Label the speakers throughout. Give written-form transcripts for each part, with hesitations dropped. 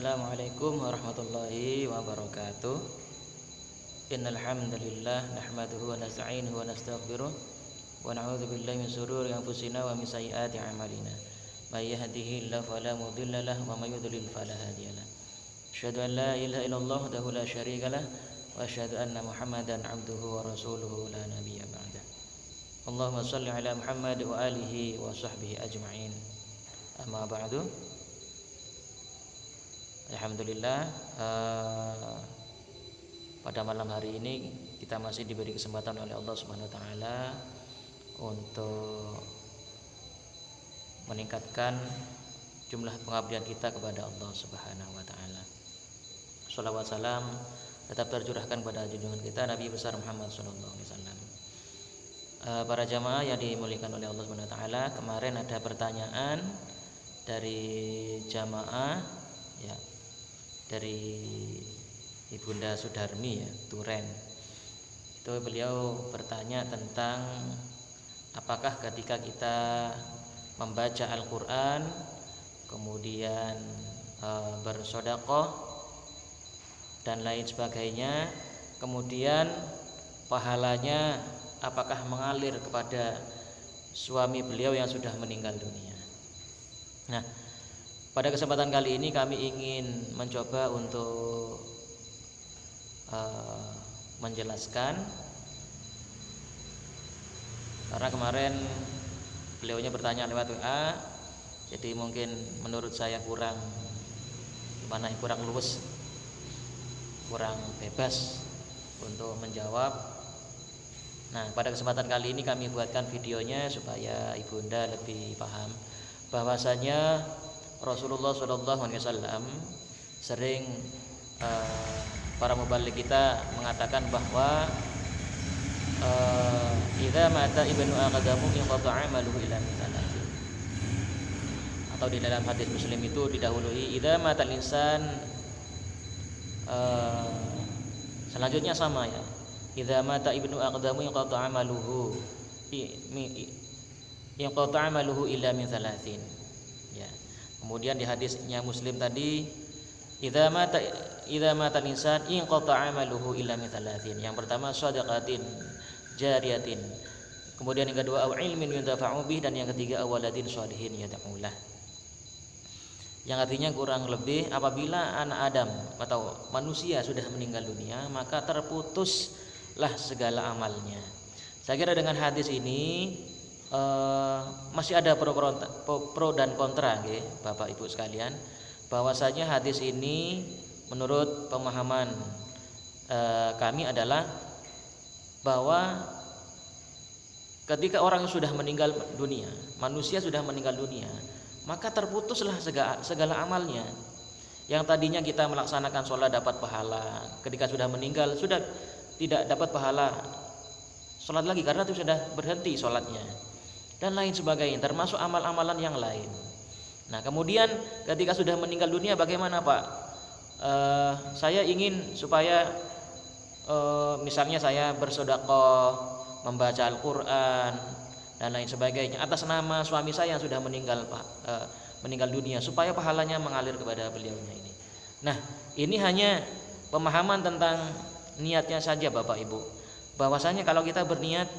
Speaker 1: Assalamualaikum warahmatullahi wabarakatuh. Innal hamdalillah nahmaduhu wa nasta'inuhu wa nastaghfiruh wa na'udzu billahi min shururi anfusina wa min sayyiati a'malina. May yahdihillahu fala mudilla lahu wa may yudlil fala hadiyalah. Asyhadu an la ilaha illallah wahdahu la syarikalah wa asyhadu anna Muhammadan 'abduhu wa rasuluhu la nabiyya ba'dah. Allahumma shalli ala Muhammad wa alihi wa sahbihi ajma'in. Amma ba'du. Alhamdulillah, pada malam hari ini kita masih diberi kesempatan oleh Allah Subhanahu wa taala untuk meningkatkan jumlah pengabdian kita kepada Allah Subhanahu wa taala. Shalawat salam tetap tercurahkan pada junjungan kita Nabi besar Muhammad sallallahu alaihi wasallam. Para jamaah yang dimuliakan oleh Allah Subhanahu wa taala, kemarin ada pertanyaan dari jamaah ya, dari Ibunda Sudarmi ya, Turen. Itu beliau bertanya tentang apakah ketika kita membaca Al-Qur'an kemudian bersedekah dan lain sebagainya, kemudian pahalanya apakah mengalir kepada suami beliau yang sudah meninggal dunia. Nah, pada kesempatan kali ini kami ingin mencoba untuk menjelaskan, karena kemarin beliaunya bertanya lewat WA, jadi mungkin menurut saya kurang luwes, kurang bebas untuk menjawab. Nah, pada kesempatan kali ini kami buatkan videonya supaya ibunda lebih paham bahwasanya Rasulullah SAW sering para mubaligh kita mengatakan bahwa idza mata ibnu aqdamu inqata'a amaluhu illa min thalathin. Atau di dalam hadis Muslim itu didahului idza mata al-insan, selanjutnya sama ya. Idza mata ibnu aqdamu inqata'a amaluhu illa min thalathin. Ya. Kemudian di hadisnya Muslim tadi idza mata al-insan inqata'a amaluhu illa min thalathin. Yang pertama shadaqatin jariyatin. Kemudian yang kedua au ilmin yuntafa'u bih, dan yang ketiga awaladin shalihin yad'ulah. Yang artinya kurang lebih apabila anak Adam atau manusia sudah meninggal dunia, maka terputuslah segala amalnya. Saya kira dengan hadis ini masih ada pro dan kontra nggih, Bapak Ibu sekalian, bahwasanya hadis ini menurut pemahaman kami adalah bahwa ketika orang sudah meninggal dunia, manusia sudah meninggal dunia, maka terputuslah segala amalnya. Yang tadinya kita melaksanakan sholat dapat pahala, ketika sudah meninggal sudah tidak dapat pahala sholat lagi karena itu sudah berhenti sholatnya, dan lain sebagainya, termasuk amal-amalan yang lain. Nah, kemudian ketika sudah meninggal dunia bagaimana Pak? Saya ingin supaya misalnya saya bersedekah, membaca Al-Qur'an dan lain sebagainya atas nama suami saya yang sudah meninggal Pak, meninggal dunia, supaya pahalanya mengalir kepada beliaunya ini. Nah, ini hanya pemahaman tentang niatnya saja Bapak Ibu. Bahwasanya kalau kita berniat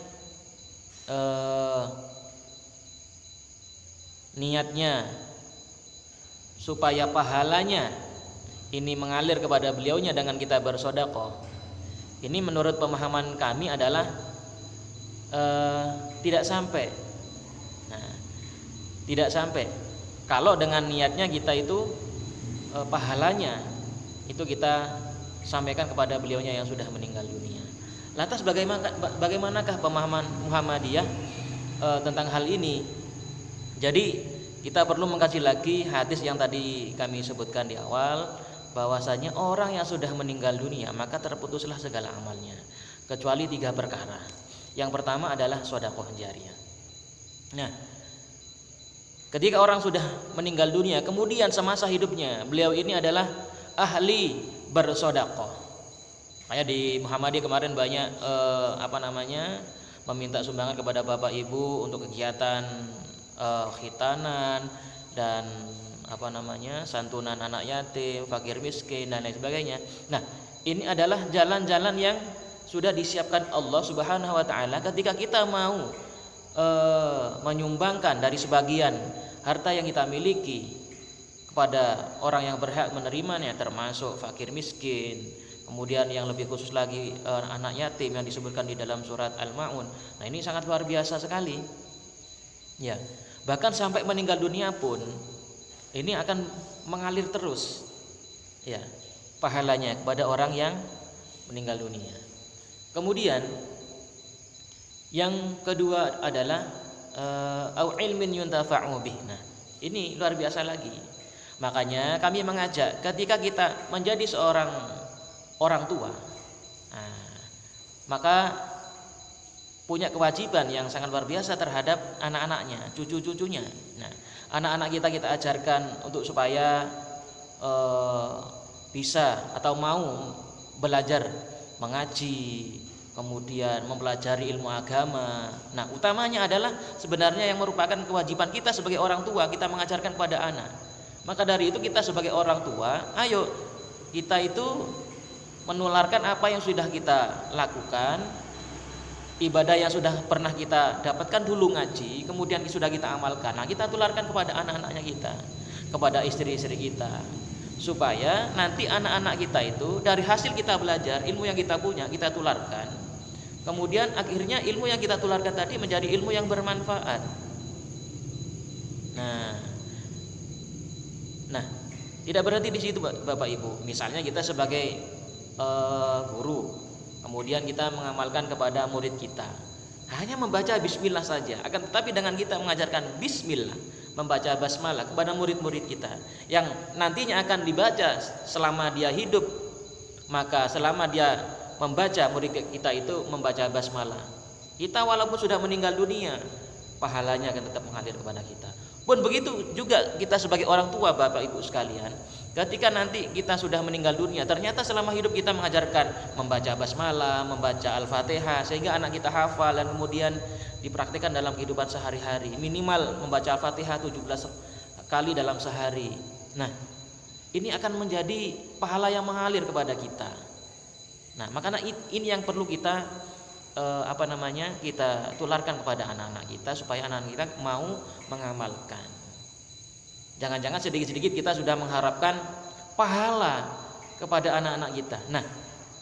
Speaker 1: niatnya supaya pahalanya ini mengalir kepada beliaunya dengan kita bersedekah, ini menurut pemahaman kami adalah tidak sampai. Nah, tidak sampai kalau dengan niatnya kita itu pahalanya itu kita sampaikan kepada beliaunya yang sudah meninggal dunia. Lantas bagaimanakah pemahaman Muhammadiyah tentang hal ini? Jadi kita perlu mengkaji lagi hadis yang tadi kami sebutkan di awal, bahwasanya orang yang sudah meninggal dunia maka terputuslah segala amalnya kecuali 3 perkara. Yang pertama adalah sedekah jariyah. Nah, ketika orang sudah meninggal dunia kemudian semasa hidupnya beliau ini adalah ahli bersedekah. Kayak di Muhammadiyah kemarin banyak meminta sumbangan kepada Bapak Ibu untuk kegiatan khitanan dan santunan anak yatim, fakir miskin dan lain sebagainya. Nah, ini adalah jalan-jalan yang sudah disiapkan Allah Subhanahu wa taala ketika kita mau menyumbangkan dari sebagian harta yang kita miliki kepada orang yang berhak menerimanya, termasuk fakir miskin, kemudian yang lebih khusus lagi anak yatim yang disebutkan di dalam surat Al-Maun. Nah, ini sangat luar biasa sekali. Ya, bahkan sampai meninggal dunia pun ini akan mengalir terus, ya, pahalanya kepada orang yang meninggal dunia. Kemudian yang kedua adalah au ilmin yuntafa'u bih. Nah, ini luar biasa lagi. Makanya kami mengajak ketika kita menjadi seorang orang tua, maka punya kewajiban yang sangat luar biasa terhadap anak-anaknya, cucu-cucunya. Nah, anak-anak kita ajarkan untuk supaya bisa atau mau belajar mengaji, kemudian mempelajari ilmu agama. Nah, utamanya adalah sebenarnya yang merupakan kewajiban kita sebagai orang tua, kita mengajarkan kepada anak. Maka dari itu kita sebagai orang tua, ayo kita itu menularkan apa yang sudah kita lakukan, ibadah yang sudah pernah kita dapatkan dulu ngaji, kemudian sudah kita amalkan. Nah, kita tularkan kepada anak-anaknya kita, kepada istri-istri kita, supaya nanti anak-anak kita itu dari hasil kita belajar, ilmu yang kita punya kita tularkan. Kemudian akhirnya ilmu yang kita tularkan tadi menjadi ilmu yang bermanfaat. Nah, tidak berhenti di situ Bapak Ibu. Misalnya kita sebagai guru, kemudian kita mengamalkan kepada murid kita, hanya membaca bismillah saja. Akan tetapi dengan kita mengajarkan bismillah, membaca basmalah kepada murid-murid kita yang nantinya akan dibaca selama dia hidup, maka selama dia membaca, murid kita itu membaca basmalah, kita walaupun sudah meninggal dunia, pahalanya akan tetap mengalir kepada kita. Pun begitu juga kita sebagai orang tua Bapak Ibu sekalian, ketika nanti kita sudah meninggal dunia, ternyata selama hidup kita mengajarkan membaca basmalah, membaca Al-Fatihah, sehingga anak kita hafal dan kemudian dipraktikkan dalam kehidupan sehari-hari, minimal membaca Al-Fatihah 17 kali dalam sehari. Nah, ini akan menjadi pahala yang mengalir kepada kita. Nah, makanya ini yang perlu kita kita tularkan kepada anak-anak kita supaya anak-anak kita mau mengamalkan. Jangan-jangan sedikit-sedikit kita sudah mengharapkan pahala kepada anak-anak kita. Nah,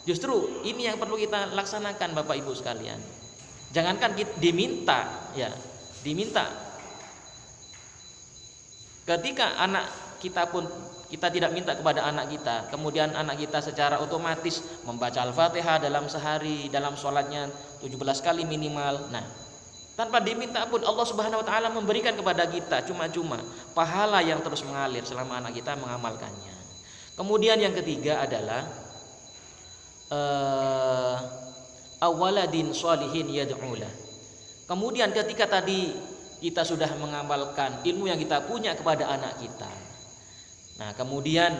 Speaker 1: justru ini yang perlu kita laksanakan Bapak Ibu sekalian. Jangankan diminta. Ketika anak kita pun kita tidak minta kepada anak kita, kemudian anak kita secara otomatis membaca Al-Fatihah dalam sehari, dalam sholatnya 17 kali minimal. Nah, tanpa diminta pun Allah Subhanahu wa taala memberikan kepada kita cuma-cuma pahala yang terus mengalir selama anak kita mengamalkannya. Kemudian yang ketiga adalah awaladin sholihin yad'ulah. Kemudian ketika tadi kita sudah mengamalkan ilmu yang kita punya kepada anak kita, nah kemudian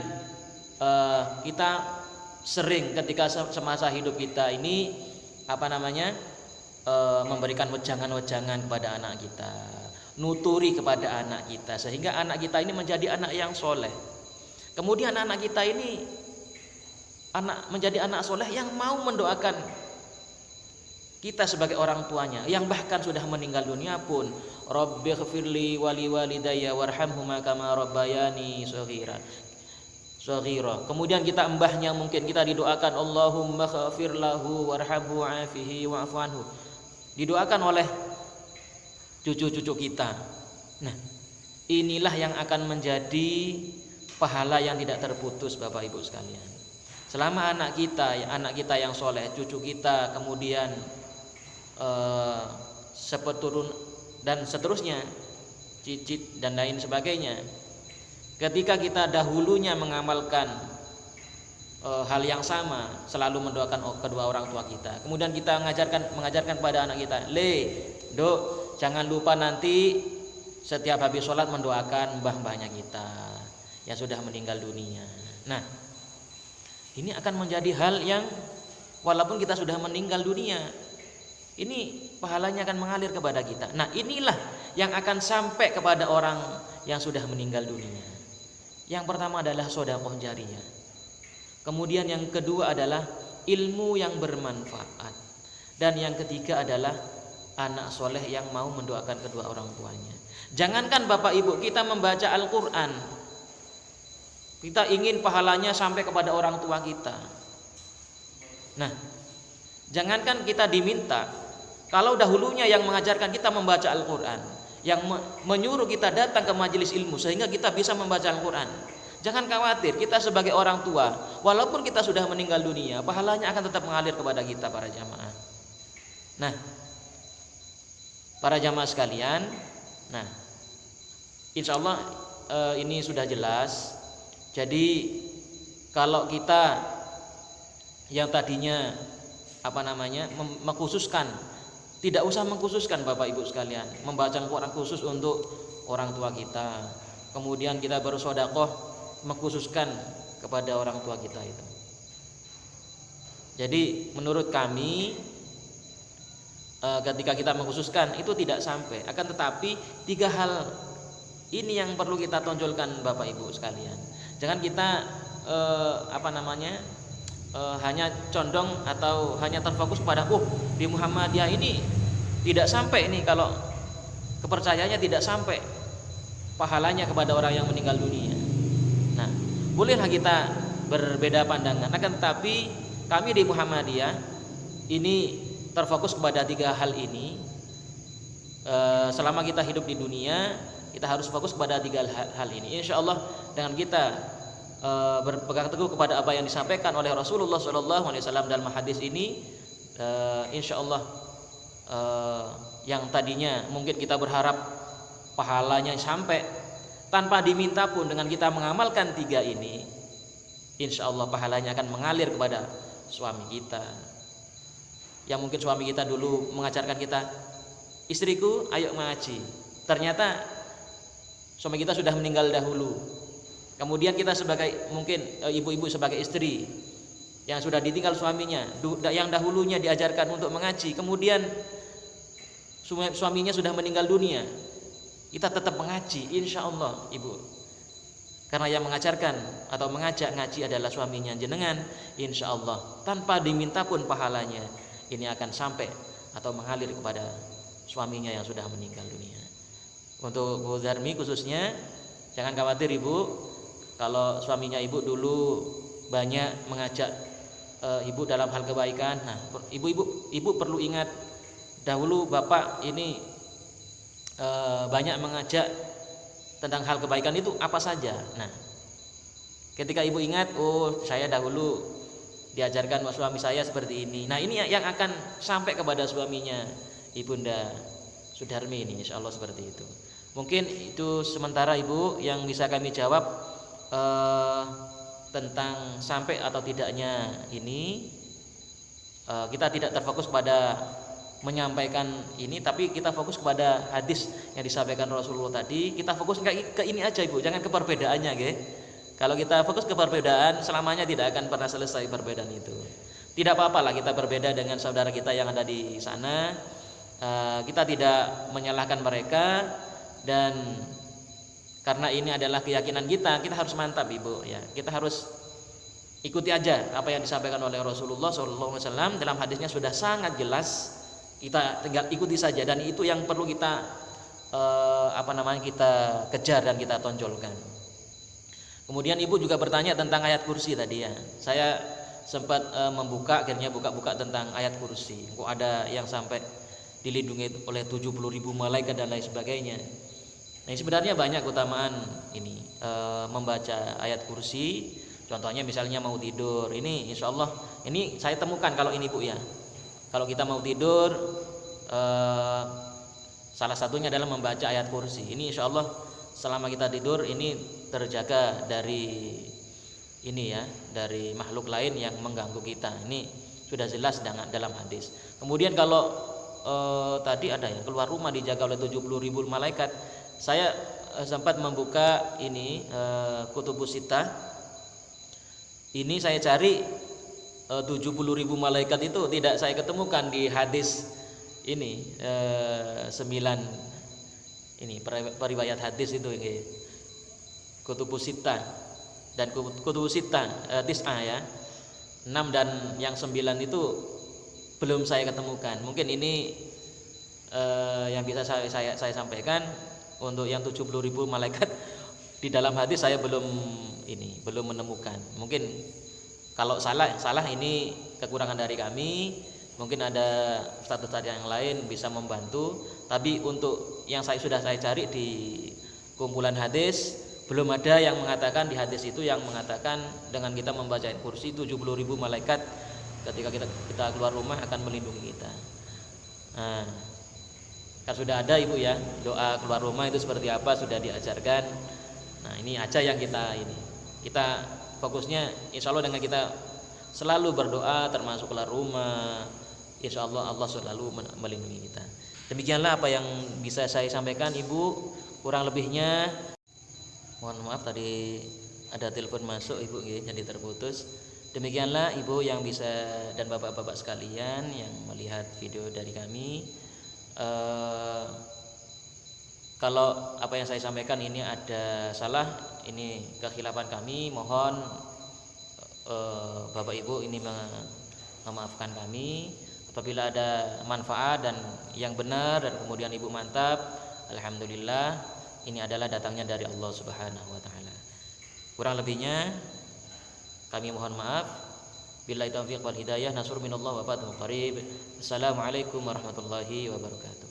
Speaker 1: kita sering ketika semasa hidup kita ini memberikan wejangan-wejangan kepada anak kita, nuturi kepada anak kita, sehingga anak kita ini menjadi anak yang soleh. Kemudian anak kita ini menjadi anak soleh yang mau mendoakan kita sebagai orang tuanya, yang bahkan sudah meninggal dunia pun, Rabbighfirli wali walidayya warhamhuma kama rabbayani shaghira. Kemudian kita mbahnya mungkin kita didoakan Allahumma ghafir lahu warhamhu afihi wa'fu anhu, didoakan oleh cucu-cucu kita. Nah, inilah yang akan menjadi pahala yang tidak terputus Bapak Ibu sekalian. Selama anak kita yang soleh, cucu kita, kemudian sepeturun dan seterusnya, cicit dan lain sebagainya, ketika kita dahulunya mengamalkan hal yang sama, selalu mendoakan kedua orang tua kita, kemudian kita mengajarkan kepada anak kita, dok, jangan lupa nanti setiap habis sholat mendoakan mbah-mbahnya kita yang sudah meninggal dunia. Nah, ini akan menjadi hal yang walaupun kita sudah meninggal dunia, ini pahalanya akan mengalir kepada kita. Nah, inilah yang akan sampai kepada orang yang sudah meninggal dunia. Yang pertama adalah sedekah jariyah. Kemudian yang kedua adalah ilmu yang bermanfaat. Dan yang ketiga adalah anak soleh yang mau mendoakan kedua orang tuanya. Jangankan Bapak Ibu kita membaca Al-Quran, kita ingin pahalanya sampai kepada orang tua kita. Nah, jangankan kita diminta, kalau dahulunya yang mengajarkan kita membaca Al-Quran, yang menyuruh kita datang ke majelis ilmu sehingga kita bisa membaca Al-Quran, jangan khawatir, kita sebagai orang tua, walaupun kita sudah meninggal dunia, pahalanya akan tetap mengalir kepada kita para jamaah. Nah, para jamaah sekalian, nah, insya Allah ini sudah jelas. Jadi kalau kita yang tadinya mengkhususkan, tidak usah mengkhususkan Bapak Ibu sekalian, membaca Al-Quran khusus untuk orang tua kita. Kemudian kita bersedekah mengkhususkan kepada orang tua kita itu. Jadi menurut kami ketika kita mengkhususkan itu tidak sampai. Akan tetapi 3 hal ini yang perlu kita tonjolkan Bapak Ibu sekalian. Jangan kita hanya condong atau hanya terfokus pada di Muhammadiyah ini tidak sampai ini, kalau kepercayaannya tidak sampai pahalanya kepada orang yang meninggal dunia. Nah, bolehlah kita berbeda pandangan. Akan tetapi kami di Muhammadiyah ini terfokus kepada 3 hal ini. Selama kita hidup di dunia, kita harus fokus kepada 3 hal ini. Insya Allah dengan kita berpegang teguh kepada apa yang disampaikan oleh Rasulullah SAW dalam hadis ini, insya Allah yang tadinya mungkin kita berharap pahalanya sampai tanpa diminta pun, dengan kita mengamalkan 3 ini, insya Allah pahalanya akan mengalir kepada suami kita. Yang mungkin suami kita dulu mengajarkan kita, istriku ayo mengaji, ternyata suami kita sudah meninggal dahulu. Kemudian kita sebagai mungkin ibu-ibu sebagai istri yang sudah ditinggal suaminya, yang dahulunya diajarkan untuk mengaji, kemudian suaminya sudah meninggal dunia, kita tetap mengaji, insya Allah ibu. Karena yang mengajarkan atau mengajak ngaji adalah suaminya jenengan, insya Allah tanpa diminta pun pahalanya ini akan sampai atau mengalir kepada suaminya yang sudah meninggal dunia. Untuk Bu Darmi khususnya, jangan khawatir ibu, kalau suaminya ibu dulu banyak mengajak ibu dalam hal kebaikan. Nah, ibu perlu ingat, dahulu bapak ini banyak mengajak tentang hal kebaikan itu apa saja. Nah, ketika ibu ingat, saya dahulu diajarkan suami saya seperti ini. Nah, ini yang akan sampai kepada suaminya Ibunda Sudarmi ini, insya Allah seperti itu. Mungkin itu sementara ibu yang bisa kami jawab tentang sampai atau tidaknya ini. Kita tidak terfokus pada menyampaikan ini, tapi kita fokus kepada hadis yang disampaikan Rasulullah tadi. Kita fokus ke ini aja ibu, jangan ke perbedaannya, nggih. Kalau kita fokus ke perbedaan, selamanya tidak akan pernah selesai perbedaan itu. Tidak apa-apa lah kita berbeda dengan saudara kita yang ada di sana. Kita tidak menyalahkan mereka, dan karena ini adalah keyakinan kita harus mantap ibu ya. Kita harus ikuti aja apa yang disampaikan oleh Rasulullah SAW. Dalam hadisnya sudah sangat jelas, kita tinggal ikuti saja, dan itu yang perlu kita kita kejar dan kita tonjolkan. Kemudian ibu juga bertanya tentang ayat kursi tadi ya. Saya sempat akhirnya buka tentang ayat kursi. Kok ada yang sampai dilindungi oleh 70.000 malaikat dan lain sebagainya. Nah, sebenarnya banyak keutamaan ini membaca ayat kursi. Contohnya misalnya mau tidur, ini insya Allah ini saya temukan kalau ini bu ya. Kalau kita mau tidur, salah satunya adalah membaca ayat kursi. Ini insya Allah selama kita tidur ini terjaga dari ini ya, dari makhluk lain yang mengganggu kita. Ini sudah jelas dalam hadis. Kemudian kalau tadi ada yang keluar rumah dijaga oleh 70.000 malaikat. Saya sempat membuka ini Kutubus Sittah. Ini saya cari 70.000 malaikat itu tidak saya ketemukan di hadis ini 9 ini periwayat hadis itu Kutubus Sittah. dan kutubu sita tis'ah ya. 6 dan yang 9 itu belum saya ketemukan. Mungkin ini yang bisa saya sampaikan. Untuk yang 70.000 malaikat di dalam hadis saya belum menemukan. Mungkin kalau salah ini kekurangan dari kami. Mungkin ada ustaz-ustaz yang lain bisa membantu. Tapi untuk yang sudah saya cari di kumpulan hadis, belum ada yang mengatakan di hadis itu yang mengatakan dengan kita membaca kursi 70.000 malaikat ketika kita keluar rumah akan melindungi kita. Nah, kan sudah ada Ibu ya, doa keluar rumah itu seperti apa sudah diajarkan. Nah, ini aja yang kita fokusnya, insya Allah dengan kita selalu berdoa termasuk keluar rumah, insya Allah Allah selalu melindungi kita. Demikianlah apa yang bisa saya sampaikan Ibu. Kurang lebihnya mohon maaf, tadi ada telepon masuk Ibu jadi terputus. Demikianlah Ibu yang bisa dan bapak-bapak sekalian yang melihat video dari kami. Kalau apa yang saya sampaikan ini ada salah, ini kekhilafan kami, mohon Bapak Ibu ini memaafkan kami. Apabila ada manfaat dan yang benar dan kemudian Ibu mantap, alhamdulillah, ini adalah datangnya dari Allah Subhanahu wa taala. Kurang lebihnya kami mohon maaf. Billahi taufiq wal hidayah, nasrul minallah wa fathul qarib. Assalamualaikum warahmatullahi wabarakatuh.